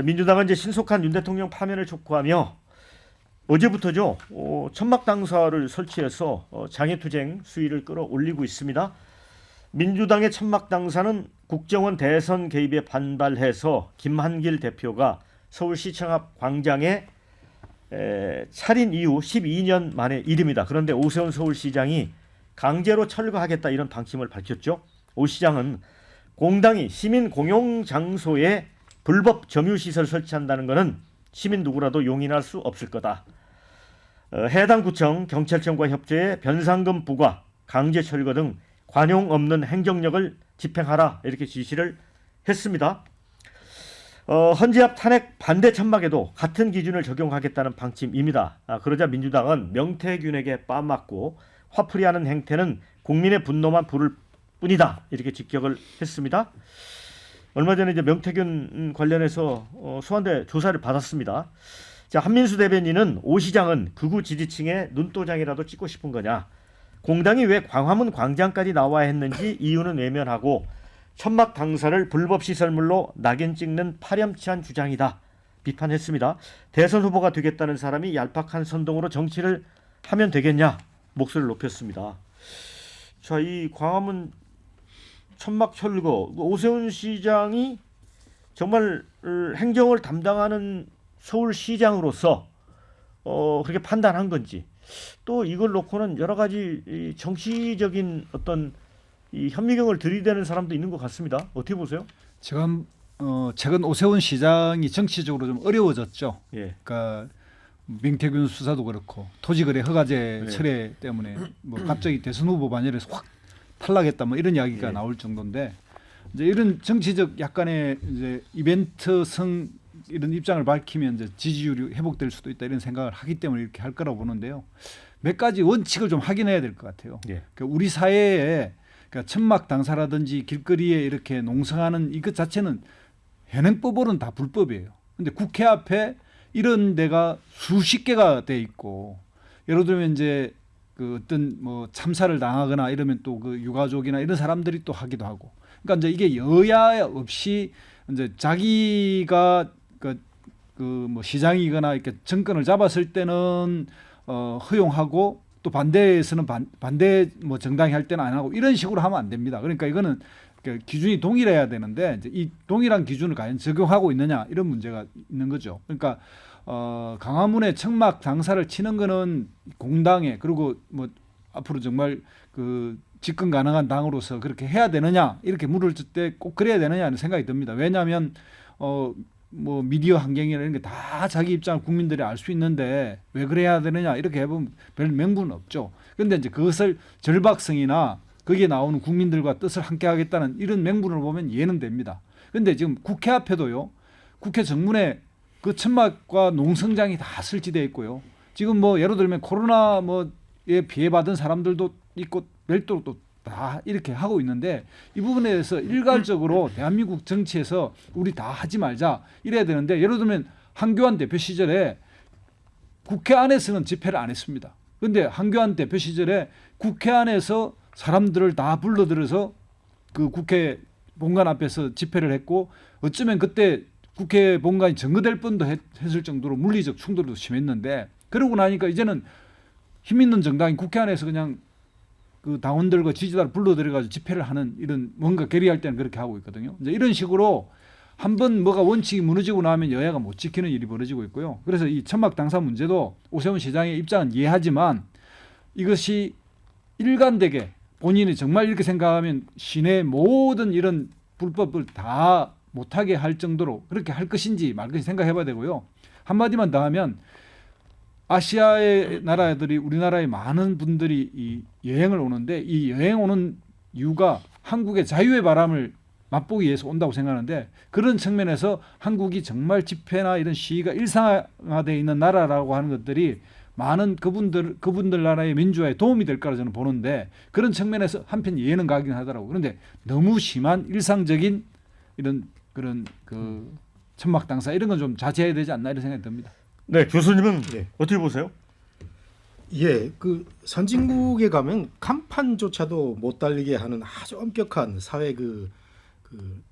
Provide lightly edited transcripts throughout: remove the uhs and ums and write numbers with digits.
민주당은 이제 신속한 윤 대통령 파면을 촉구하며 어제부터죠. 천막 당사를 설치해서 장애투쟁 수위를 끌어올리고 있습니다. 민주당의 천막 당사는 국정원 대선 개입에 반발해서 김한길 대표가 서울시청 앞 광장에 차린 이후 12년 만의 일입니다. 그런데 오세훈 서울시장이 강제로 철거하겠다 이런 방침을 밝혔죠. 오 시장은 공당이 시민 공용 장소에 불법 점유시설 설치한다는 것은 시민 누구라도 용인할 수 없을 거다. 해당 구청, 경찰청과 협조해 변상금 부과, 강제 철거 등 관용 없는 행정력을 집행하라 이렇게 지시를 했습니다. 헌재합 탄핵 반대 천막에도 같은 기준을 적용하겠다는 방침입니다. 그러자 민주당은 명태균에게 빠맞고 화풀이하는 행태는 국민의 분노만 부를 뿐이다 이렇게 직격을 했습니다. 얼마 전에 이제 명태균 관련해서 소환대 조사를 받았습니다. 자, 한민수 대변인은 오 시장은 극우 지지층의 눈도장이라도 찍고 싶은 거냐, 공당이 왜 광화문 광장까지 나와야 했는지 이유는 외면하고 천막 당사를 불법 시설물로 낙인 찍는 파렴치한 주장이다 비판했습니다. 대선 후보가 되겠다는 사람이 얄팍한 선동으로 정치를 하면 되겠냐 목소리를 높였습니다. 자, 이 광화문 천막 철거, 오세훈 시장이 정말 행정을 담당하는 서울시장으로서 그렇게 판단한 건지, 또 이걸 놓고는 여러 가지 정치적인 어떤 이 현미경을 들이대는 사람도 있는 것 같습니다. 어떻게 보세요? 지금 최근 오세훈 시장이 정치적으로 좀 어려워졌죠. 예. 그러니까 명태균 수사도 그렇고 토지거래 허가제 네. 철회 때문에 뭐 갑자기 대선 후보 반열에서 확 탈락했다 뭐 이런 이야기가 예. 나올 정도인데, 이제 이런 정치적 약간의 이제 이벤트성 이런 입장을 밝히면 이제 지지율이 회복될 수도 있다 이런 생각을 하기 때문에 이렇게 할 거라고 보는데요. 몇 가지 원칙을 좀 확인해야 될 것 같아요. 예. 그러니까 우리 사회에 그러니까 천막 당사라든지 길거리에 이렇게 농성하는 이것 자체는 현행법으로는 다 불법이에요. 근데 국회 앞에 이런 데가 수십 개가 돼 있고, 예를 들면 이제 그 어떤 뭐 참사를 당하거나 이러면 또 그 유가족이나 이런 사람들이 또 하기도 하고, 그러니까 이제 이게 여야 없이 이제 자기가 그 뭐 시장이거나 이렇게 정권을 잡았을 때는 허용하고 또 반대에서는 반대 뭐 정당이 할 때는 안 하고 이런 식으로 하면 안 됩니다. 그러니까 이거는 기준이 동일해야 되는데 이제 이 동일한 기준을 과연 적용하고 있느냐 이런 문제가 있는 거죠. 그러니까 광화문에 천막 당사를 치는 거는 공당에, 그리고 뭐 앞으로 정말 그 집권 가능한 당으로서 그렇게 해야 되느냐 이렇게 물을 때 꼭 그래야 되느냐 하는 생각이 듭니다. 왜냐하면 뭐 미디어 환경이나 이런 게 다 자기 입장을 국민들이 알 수 있는데 왜 그래야 되느냐 이렇게 해보면 별 명분은 없죠. 그런데 이제 그것을 절박성이나 거기에 나오는 국민들과 뜻을 함께 하겠다는 이런 명분을 보면 이해는 됩니다. 그런데 지금 국회 앞에도요, 국회 정문에 그 천막과 농성장이 다 설치되어 있고요. 지금 뭐 예를 들면 코로나 뭐에 피해받은 사람들도 있고 별도로 또 다 이렇게 하고 있는데, 이 부분에 대해서 일괄적으로 대한민국 정치에서 우리 다 하지 말자 이래야 되는데, 예를 들면 한교안 대표 시절에 국회 안에서는 집회를 안 했습니다. 그런데 한교안 대표 시절에 국회 안에서 사람들을 다 불러들여서 그 국회 본관 앞에서 집회를 했고, 어쩌면 그때 국회 본관이 점거될 뻔도 했을 정도로 물리적 충돌도 심했는데, 그러고 나니까 이제는 힘 있는 정당이 국회 안에서 그냥 그 당원들과 지지자를 불러들여가지고 집회를 하는 이런 뭔가 결의할 때는 그렇게 하고 있거든요. 이제 이런 식으로 한번 뭐가 원칙이 무너지고 나면 여야가 못 지키는 일이 벌어지고 있고요. 그래서 이 천막 당사 문제도 오세훈 시장의 입장은 이해하지만 이것이 일관되게 본인이 정말 이렇게 생각하면 시내 모든 이런 불법을 다 못하게 할 정도로 그렇게 할 것인지 말 것인지 생각해봐야 되고요. 한마디만 더 하면 아시아의 나라들이 우리나라에 많은 분들이 이 여행을 오는데, 이 여행 오는 이유가 한국의 자유의 바람을 맛보기 위해서 온다고 생각하는데, 그런 측면에서 한국이 정말 집회나 이런 시위가 일상화되어 있는 나라라고 하는 것들이 많은 그분들 나라의 민주화에 도움이 될 거라 저는 보는데, 그런 측면에서 한편 이해는 가긴 하더라고요. 그런데 너무 심한 일상적인 이런 그런 그 천막 당사 이런 건 좀 자제해야 되지 않나 이런 생각이 듭니다. 네, 교수님은 네. 어떻게 보세요? 예, 그 선진국에 가면 간판조차도 못 달리게 하는 아주 엄격한 사회 그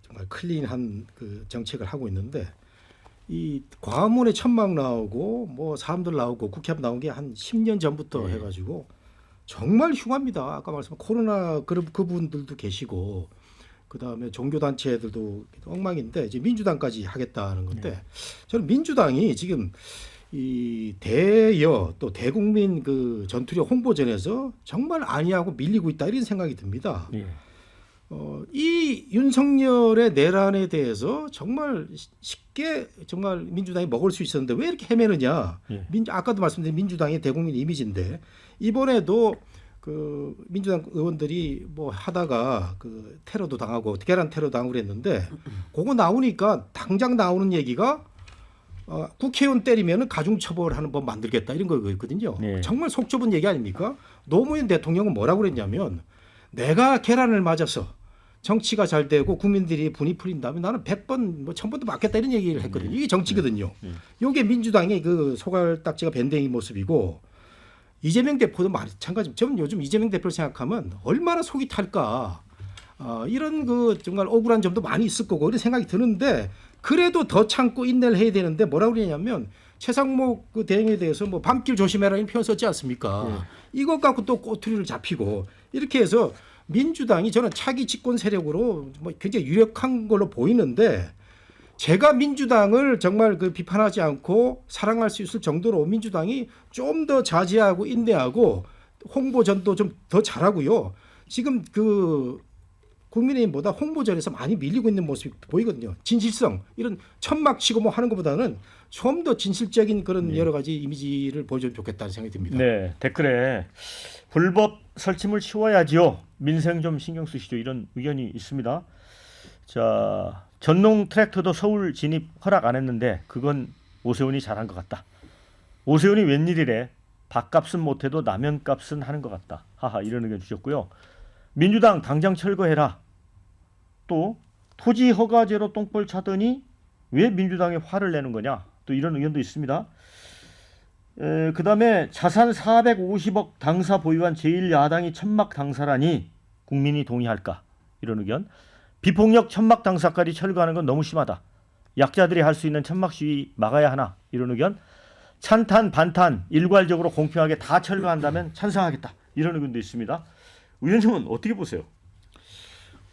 정말 클린한 그 정책을 하고 있는데, 이 광화문에 천막 나오고 뭐 사람들 나오고 국회 앞 나온 게 한 10년 전부터 해가지고 정말 흉합니다. 아까 말씀한 코로나 그분들도 계시고 그다음에 종교 단체들도 엉망인데 이제 민주당까지 하겠다는 건데 저는 민주당이 지금 이 대여 또 대국민 그 전투력 홍보전에서 정말 안이하고 밀리고 있다 이런 생각이 듭니다. 예. 이 윤석열의 내란에 대해서 정말 쉽게 정말 민주당이 먹을 수 있었는데 왜 이렇게 헤매느냐. 예. 아까도 말씀드린 민주당의 대국민 이미지인데 이번에도 그 민주당 의원들이 뭐 하다가 그 테러도 당하고 계란 테러 당하고 그랬는데 그거 나오니까 당장 나오는 얘기가 국회의원 때리면은 가중처벌하는 법 만들겠다 이런 거거든요. 네. 정말 속 좁은 얘기 아닙니까? 노무현 대통령은 뭐라고 그랬냐면 내가 계란을 맞아서 정치가 잘 되고 국민들이 분이 풀린다면 나는 100번 뭐 1000번도 맞겠다 이런 얘기를 했거든요. 이게 정치거든요. 이게 민주당의 그 소갈딱지가 밴댕이 모습이고 이재명 대표도 마찬가지. 저는 요즘 이재명 대표를 생각하면 얼마나 속이 탈까. 이런 그 정말 억울한 점도 많이 있을 거고 이런 생각이 드는데 그래도 더 참고 인내를 해야 되는데 뭐라고 그러냐면 최상목 그 대행에 대해서 뭐 밤길 조심해라 이런 표현 썼지 않습니까? 이것 갖고 또 꼬투리를 잡히고 이렇게 해서 민주당이 저는 차기 집권 세력으로 뭐 굉장히 유력한 걸로 보이는데 제가 민주당을 정말 그 비판하지 않고 사랑할 수 있을 정도로 민주당이 좀 더 자제하고 인내하고 홍보전도 좀 더 잘하고요. 지금 그 국민의힘보다 홍보전에서 많이 밀리고 있는 모습이 보이거든요. 진실성 이런 천막 치고 뭐 하는 것보다는 좀 더 진실적인 그런 여러 가지 이미지를 보여주면 좋겠다는 생각이 듭니다. 네, 댓글에 불법 설치물 치워야지요. 민생 좀 신경 쓰시죠. 이런 의견이 있습니다. 자, 전농 트랙터도 서울 진입 허락 안 했는데 그건 오세훈이 잘한 것 같다. 오세훈이 웬일이래. 밥값은 못해도 라면값은 하는 것 같다. 하하 이런 의견 주셨고요. 민주당 당장 철거해라. 또 토지 허가제로 똥볼 차더니 왜 민주당이 화를 내는 거냐. 또 이런 의견도 있습니다. 그 다음에 자산 450억 당사 보유한 제1야당이 천막 당사라니 국민이 동의할까? 이런 의견. 비폭력 천막 당사까지 철거하는 건 너무 심하다. 약자들이 할 수 있는 천막 시위 막아야 하나? 이런 의견. 찬탄 반탄 일괄적으로 공평하게 다 철거한다면 찬성하겠다. 이런 의견도 있습니다. 위원님은 어떻게 보세요?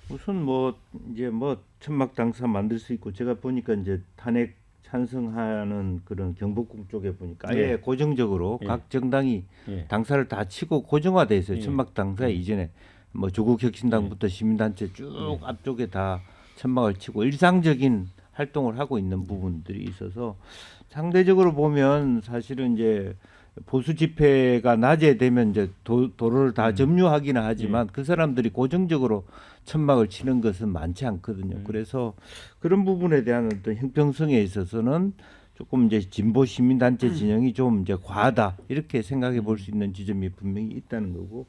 우선 뭐 이제 뭐 천막 당사 만들 수 있고 제가 보니까 이제 탄핵 찬성하는 그런 경복궁 쪽에 보니까 아예 예. 고정적으로 예. 각 정당이 예. 당사를 다 치고 고정화돼 있어요. 예. 천막 당사 이전에 뭐 조국혁신당부터 시민단체 쭉 앞쪽에 다 천막을 치고 일상적인 활동을 하고 있는 부분들이 있어서 상대적으로 보면 사실은 이제 보수 집회가 낮에 되면 이제 도로를 다 점유하기는 하지만 그 사람들이 고정적으로 천막을 치는 것은 많지 않거든요. 그래서 그런 부분에 대한 어떤 형평성에 있어서는 조금 이제 진보 시민단체 진영이 좀 이제 과하다 이렇게 생각해 볼 수 있는 지점이 분명히 있다는 거고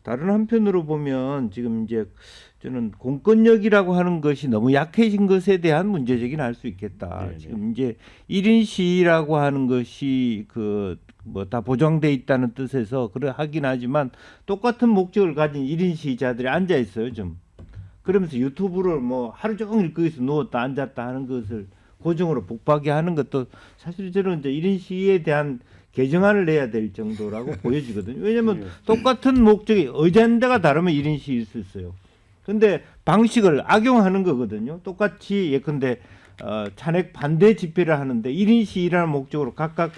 다른 한편으로 보면 지금 이제 저는 공권력이라고 하는 것이 너무 약해진 것에 대한 문제제기는 할 수 있겠다. 네네. 지금 이제 1인 시위라고 하는 것이 그 뭐 다 보장돼 있다는 뜻에서 그래 하긴 하지만 똑같은 목적을 가진 1인 시위자들이 앉아 있어요, 좀. 그러면서 유튜브를 뭐 하루 종일 거기서 누웠다 앉았다 하는 것을 고정으로 복받게 하는 것도 사실 저는 이제 1인 시위에 대한 개정안을 내야 될 정도라고 보여지거든요. 왜냐하면 똑같은 목적이 어젠다가 다르면 1인 시위일 수 있어요. 근데 방식을 악용하는 거거든요. 똑같이 예컨대 탄핵 반대 집회를 하는데 1인 시위라는 목적으로 각각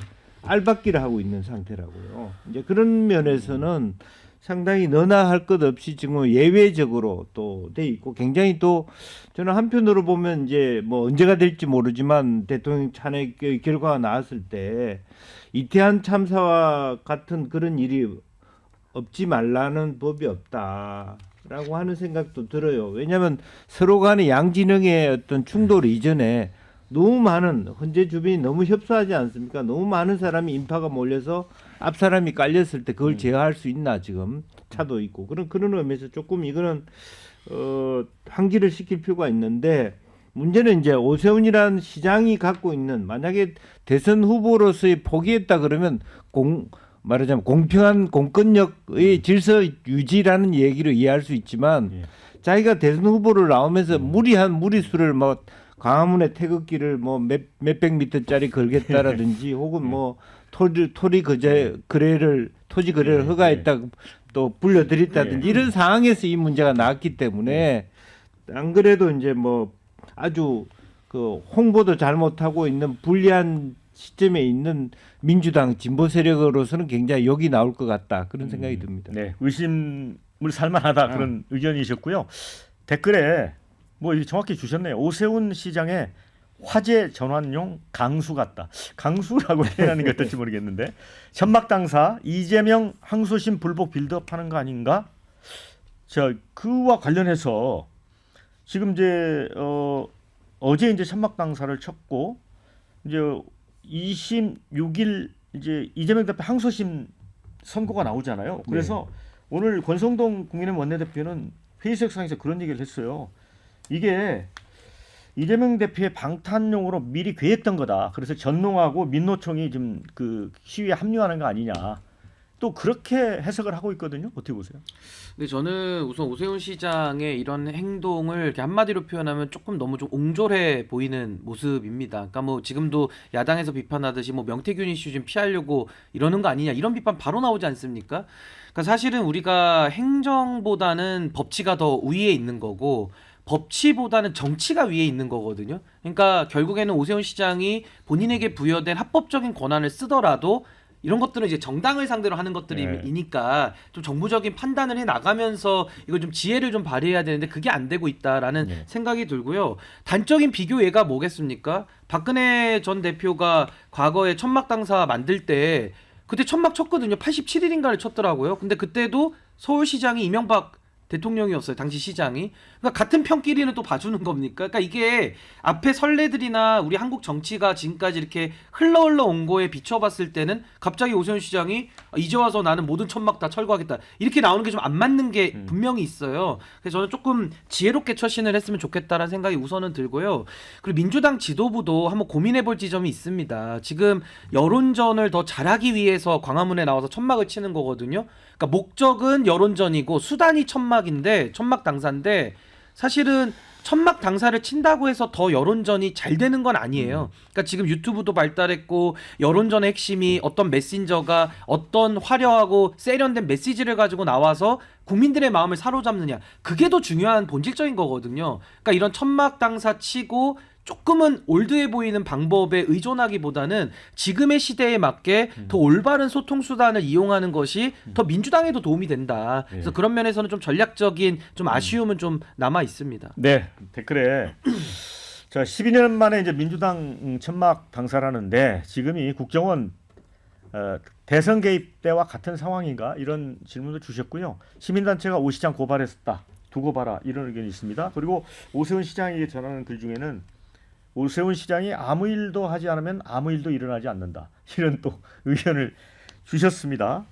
알박기를 하고 있는 상태라고요. 이제 그런 면에서는 상당히 너나 할 것 없이 지금 예외적으로 또 돼 있고 굉장히 또 저는 한편으로 보면 이제 뭐 언제가 될지 모르지만 대통령 탄핵 결과가 나왔을 때 이태원 참사와 같은 그런 일이 없지 말라는 법이 없다라고 하는 생각도 들어요. 왜냐하면 서로 간의 양진영의 어떤 충돌 이전에 너무 많은 헌재 주변이 너무 협소하지 않습니까? 너무 많은 사람이 인파가 몰려서 앞 사람이 깔렸을 때 그걸 제어할 수 있나 지금 차도 있고 그런 의미에서 조금 이거는 환기를 시킬 필요가 있는데 문제는 이제 오세훈이라는 시장이 갖고 있는 만약에 대선 후보로서의 포기했다 그러면 말하자면 공평한 공권력의 질서 유지라는 얘기를 이해할 수 있지만 자기가 대선 후보를 나오면서 무리한 무리수를 뭐 광화문에 태극기를 뭐 몇백 미터짜리 걸겠다라든지 혹은 뭐 토지 거래를 허가했다고 또 불려드렸다든지 이런 상황에서 이 문제가 나왔기 때문에 안 그래도 이제 뭐 아주 그 홍보도 잘못하고 있는 불리한 시점에 있는 민주당 진보 세력으로서는 굉장히 욕이 나올 것 같다 그런 생각이 듭니다. 네, 의심을 살만하다 그런 의견이셨고요. 댓글에 뭐 이게 정확히 주셨네요. 오세훈 시장의 화재 전환용 강수 같다. 강수라고 해야 하는 게 어떨지 모르겠는데 천막 당사 이재명 항소심 불복 빌드업하는 거 아닌가? 자, 그와 관련해서 지금 이제 어제 이제 천막 당사를 쳤고 이제 26일 이제 이재명 대표 항소심 선고가 나오잖아요. 그래서 오늘 권성동 국민의힘 원내대표는 회의석상에서 그런 얘기를 했어요. 이게 이재명 대표의 방탄용으로 미리 계획했던 거다. 그래서 전농하고 민노총이 지금 그 시위에 합류하는 거 아니냐. 또 그렇게 해석을 하고 있거든요. 어떻게 보세요? 근데 저는 우선 오세훈 시장의 이런 행동을 이렇게 한마디로 표현하면 조금 너무 좀 옹졸해 보이는 모습입니다. 그러니까 뭐 지금도 야당에서 비판하듯이 뭐 명태균 이슈 좀 피하려고 이러는 거 아니냐 이런 비판 바로 나오지 않습니까? 그러니까 사실은 우리가 행정보다는 법치가 더 위에 있는 거고 법치보다는 정치가 위에 있는 거거든요. 그러니까 결국에는 오세훈 시장이 본인에게 부여된 합법적인 권한을 쓰더라도 이런 것들은 이제 정당을 상대로 하는 것들이니까 좀 정부적인 판단을 해 나가면서 이걸 좀 지혜를 좀 발휘해야 되는데 그게 안 되고 있다라는 생각이 들고요. 단적인 비교 예가 뭐겠습니까? 박근혜 전 대표가 과거에 천막 당사 만들 때 그때 천막 쳤거든요. 87일인가를 쳤더라고요. 근데 그때도 서울시장이 이명박 대통령이었어요. 당시 시장이. 그러니까 같은 편끼리는 또 봐주는 겁니까? 그러니까 이게 앞에 선례들이나 우리 한국 정치가 지금까지 이렇게 흘러 온 거에 비춰봤을 때는 갑자기 오세훈 시장이 이제 와서 나는 모든 천막 다 철거하겠다. 이렇게 나오는 게 좀 안 맞는 게 분명히 있어요. 그래서 저는 조금 지혜롭게 처신을 했으면 좋겠다라는 생각이 우선은 들고요. 그리고 민주당 지도부도 한번 고민해볼 지점이 있습니다. 지금 여론전을 더 잘하기 위해서 광화문에 나와서 천막을 치는 거거든요. 그러니까 목적은 여론전이고 수단이 천막인데 천막 당사인데 사실은 천막 당사를 친다고 해서 더 여론전이 잘 되는 건 아니에요. 그러니까 지금 유튜브도 발달했고 여론전의 핵심이 어떤 메신저가 어떤 화려하고 세련된 메시지를 가지고 나와서 국민들의 마음을 사로잡느냐 그게 더 중요한 본질적인 거거든요. 그러니까 이런 천막 당사 치고 조금은 올드해 보이는 방법에 의존하기보다는 지금의 시대에 맞게 더 올바른 소통 수단을 이용하는 것이 더 민주당에도 도움이 된다. 그래서 그런 면에서는 좀 전략적인 좀 아쉬움은 좀 남아 있습니다. 네, 댓글에 자 12년 만에 이제 민주당 천막 당사라는데 지금이 국정원 대선 개입 때와 같은 상황인가 이런 질문을 주셨고요. 시민단체가 오 시장 고발했다. 두고 봐라 이런 의견이 있습니다. 그리고 오세훈 시장에게 전하는 글 중에는 오세훈 시장이 아무 일도 하지 않으면 아무 일도 일어나지 않는다. 이런 또 의견을 주셨습니다.